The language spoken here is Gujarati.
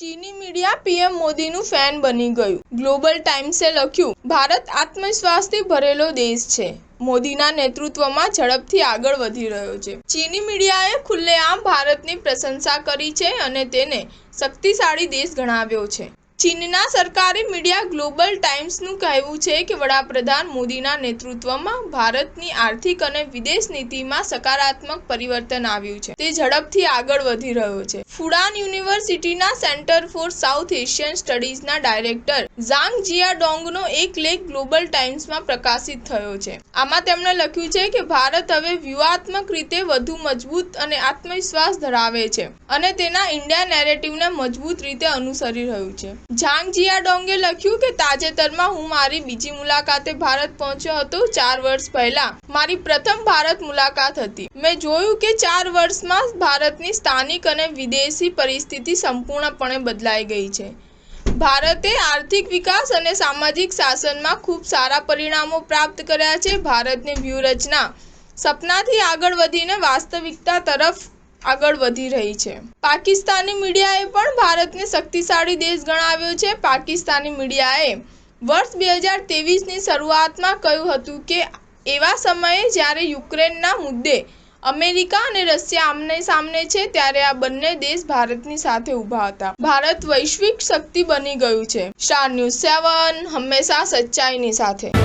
ચીની મીડિયા પીએમ મોદીનું ફેન બની ગયું। ગ્લોબલ ટાઇમ્સે લખ્યું, ભારત આત્મવિશ્વાસથી ભરેલો દેશ છે। મોદીના નેતૃત્વમાં ઝડપથી આગળ વધી રહ્યો છે। ચીની મીડિયાએ ખુલ્લેઆમ ભારતની પ્રશંસા કરી છે અને તેને શક્તિશાળી દેશ ગણાવ્યો છે। ચીનના સરકારી મીડિયા ગ્લોબલ ટાઇમ્સનું કહેવું છે કે વડાપ્રધાન મોદીના નેતૃત્વમાં ભારતની આર્થિક અને વિદેશ નીતિમાં સકારાત્મક પરિવર્તન આવ્યું છે। તે ઝડપથી આગળ વધી રહ્યો છે। ફુડાન યુનિવર્સિટીના સેન્ટર ફોર સાઉથ એશિયન સ્ટડીઝના ડાયરેક્ટર ઝાંગ જિયાડોંગનો એક લેખ ગ્લોબલ ટાઇમ્સમાં પ્રકાશિત થયો છે। આમાં તેમણે લખ્યું છે કે ભારત હવે વ્યૂહાત્મક રીતે વધુ મજબૂત અને આત્મવિશ્વાસ ધરાવે છે અને તેના ઇન્ડિયા નેરેટિવને મજબૂત રીતે અનુસરી રહ્યું છે। ઝાંગ જિયાડોંગે લખ્યું કે તાજેતરમાં હું મારી બીજી મુલાકાતે ભારત પહોંચ્યો હતો। 4 વર્ષ પહેલા મારી પ્રથમ ભારત મુલાકાત હતી। મેં જોયું કે 4 વર્ષમાં ભારતની સ્થાનિક અને વિદેશી પરિસ્થિતિ સંપૂર્ણપણે બદલાઈ ગઈ છે। ભારતે આર્થિક વિકાસ અને સામાજિક શાસનમાં ખૂબ સારા પરિણામો પ્રાપ્ત કર્યા છે। ભારતની વ્યૂહરચના સપનાથી આગળ વધીને વાસ્તવિકતા તરફ આગળ વધી રહી છે। પાકિસ્તાની મીડિયાએ પણ ભારતને શક્તિશાળી દેશ ગણાવ્યો છે। પાકિસ્તાની મીડિયાએ વર્ષ 2023ની શરૂઆતમાં કહ્યું હતું કે એવા સમયે જ્યારે યુક્રેનના મુદ્દે અમેરિકા અને રશિયા આમને સામને છે ત્યારે આ બંને દેશ ભારતની સાથે ઊભા હતા। ભારત વૈશ્વિક શક્તિ બની ગયું છે। સ્ટાર ન્યૂઝ 7 હંમેશા સચ્ચાઈની સાથે।